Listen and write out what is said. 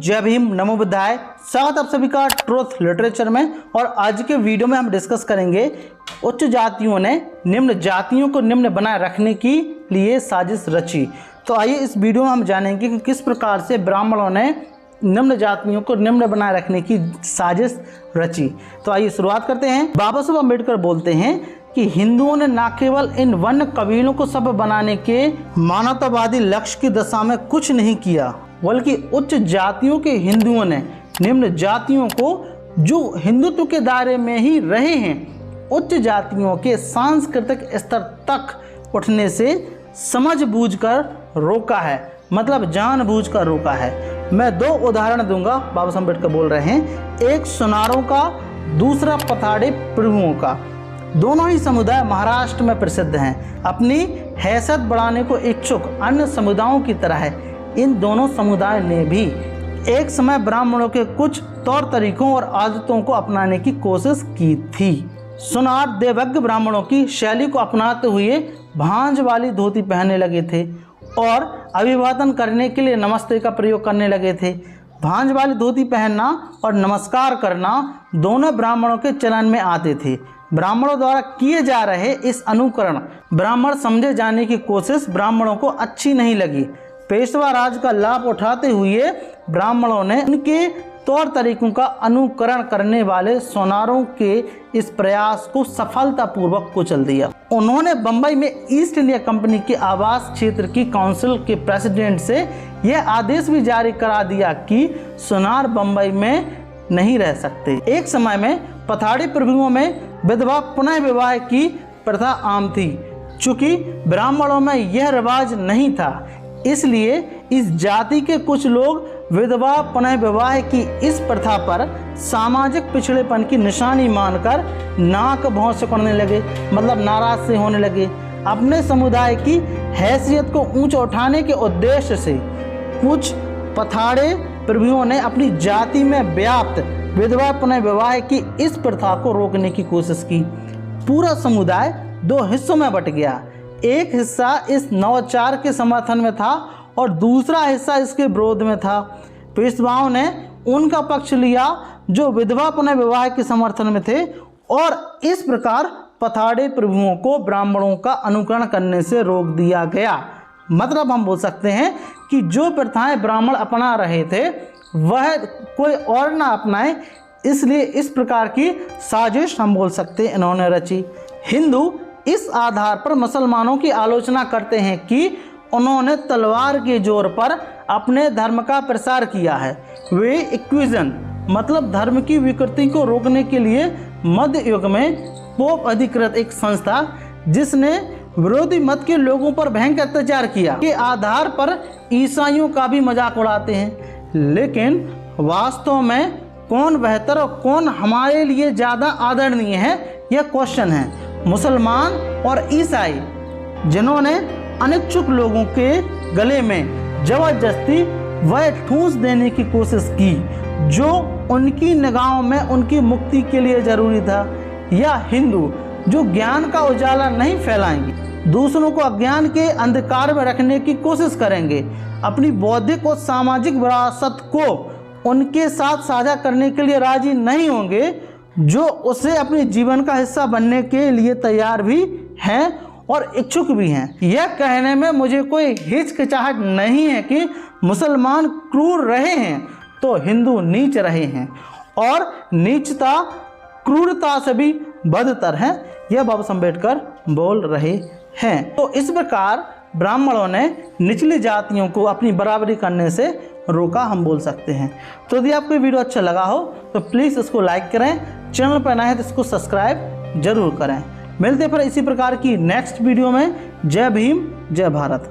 जय भीम, नमो बुद्धाय। स्वागत आप सभी का ट्रुथ लिटरेचर में। और आज के वीडियो में हम डिस्कस करेंगे उच्च जातियों ने निम्न जातियों को निम्न बनाए रखने के लिए साजिश रची। तो आइए इस वीडियो में हम जानेंगे कि किस प्रकार से ब्राह्मणों ने निम्न जातियों को निम्न बनाए रखने की साजिश रची। तो आइए शुरुआत करते हैं। बाबा साहब अम्बेडकर बोलते हैं कि हिंदुओं ने न केवल इन वन्य कबीलों को सभ्य बनाने के मानवतावादी लक्ष्य की दशा में कुछ नहीं किया, बल्कि उच्च जातियों के हिंदुओं ने निम्न जातियों को जो हिंदुत्व के दायरे में ही रहे हैं, उच्च जातियों के सांस्कृतिक स्तर तक उठने से समझबूझकर रोका है, मतलब जानबूझकर रोका है। मैं दो उदाहरण दूंगा। बाबा साहब अम्बेडकर बोल रहे हैं, एक सुनारों का, दूसरा पथाड़े प्रभुओं का। दोनों ही समुदाय महाराष्ट्र में प्रसिद्ध हैं, अपनी हैसियत बढ़ाने को इच्छुक अन्य समुदायों की तरह है। इन दोनों समुदाय ने भी एक समय ब्राह्मणों के कुछ तौर तरीकों और आदतों को अपनाने की कोशिश की थी। सुनार देवज्ञ ब्राह्मणों की शैली को अपनाते हुए भांज वाली धोती पहनने लगे थे और अभिवादन करने के लिए नमस्ते का प्रयोग करने लगे थे। भांज वाली धोती पहनना और नमस्कार करना दोनों ब्राह्मणों के चलन में आते थे। ब्राह्मणों द्वारा किए जा रहे इस अनुकरण ब्राह्मण समझे जाने की कोशिश ब्राह्मणों को अच्छी नहीं लगी। पेशवा राज का लाभ उठाते हुए ब्राह्मणों ने उनके तौर तरीकों का अनुकरण करने वाले सोनारों के इस प्रयास को सफलतापूर्वक कुचल दिया। उन्होंने बंबई में ईस्ट इंडिया कंपनी के आवास क्षेत्र की काउंसिल के प्रेसिडेंट से यह आदेश भी जारी करा दिया कि सोनार बंबई में नहीं रह सकते। एक समय में पथाड़ी प्रभुओं में विधवा पुनः विवाह की प्रथा आम थी। चूंकि ब्राह्मणों में यह रिवाज नहीं था, इसलिए इस जाति के कुछ लोग विधवा पुनः विवाह की इस प्रथा पर सामाजिक पिछड़ेपन की निशानी मानकर नाक भौं से करने लगे, मतलब नाराज से होने लगे। अपने समुदाय की हैसियत को ऊंचा उठाने के उद्देश्य से कुछ पथाड़े प्रभुओं ने अपनी जाति में व्याप्त विधवा पुनः विवाह की इस प्रथा को रोकने की कोशिश की। पूरा समुदाय दो हिस्सों में बट गया। एक हिस्सा इस नवाचार के समर्थन में था और दूसरा हिस्सा इसके विरोध में था। पेशवाओं ने उनका पक्ष लिया जो विधवा पुनः विवाह के समर्थन में थे, और इस प्रकार पथाड़े प्रभुओं को ब्राह्मणों का अनुकरण करने से रोक दिया गया। मतलब हम बोल सकते हैं कि जो प्रथाएं ब्राह्मण अपना रहे थे वह कोई और ना अपनाए, इसलिए इस प्रकार की साजिश हम बोल सकते हैं इन्होंने रची। हिंदू इस आधार पर मुसलमानों की आलोचना करते हैं कि उन्होंने तलवार के जोर पर अपने धर्म का प्रसार किया है। वे इक्विजन, मतलब धर्म की विकृति को रोकने के लिए मध्य युग में पोप अधिकृत एक संस्था जिसने विरोधी मत के लोगों पर भयंकर अत्याचार किया के आधार पर ईसाइयों का भी मजाक उड़ाते हैं। लेकिन वास्तव में कौन बेहतर और कौन हमारे लिए ज़्यादा आदरणीय है, यह क्वेश्चन है। मुसलमान और ईसाई जिन्होंने अनिच्छुक लोगों के गले में जबरदस्ती वह ठूंस देने की कोशिश की जो उनकी निगाहों में उनकी मुक्ति के लिए जरूरी था, या हिंदू जो ज्ञान का उजाला नहीं फैलाएंगे, दूसरों को अज्ञान के अंधकार में रखने की कोशिश करेंगे, अपनी बौद्धिक और सामाजिक विरासत को उनके साथ साझा करने के लिए राजी नहीं होंगे, जो उसे अपने जीवन का हिस्सा बनने के लिए तैयार भी हैं और इच्छुक भी हैं। यह कहने में मुझे कोई हिचकिचाहट नहीं है कि मुसलमान क्रूर रहे हैं तो हिंदू नीच रहे हैं, और नीचता क्रूरता से भी बदतर है, यह बाबा साहब अम्बेडकर बोल रहे हैं। तो इस प्रकार ब्राह्मणों ने निचली जातियों को अपनी बराबरी करने से रोका, हम बोल सकते हैं। तो यदि आपको वीडियो अच्छा लगा हो तो प्लीज़ इसको लाइक करें, चैनल पर नए हैं तो इसको सब्सक्राइब जरूर करें। मिलते हैं फिर इसी प्रकार की नेक्स्ट वीडियो में। जय भीम, जय भारत।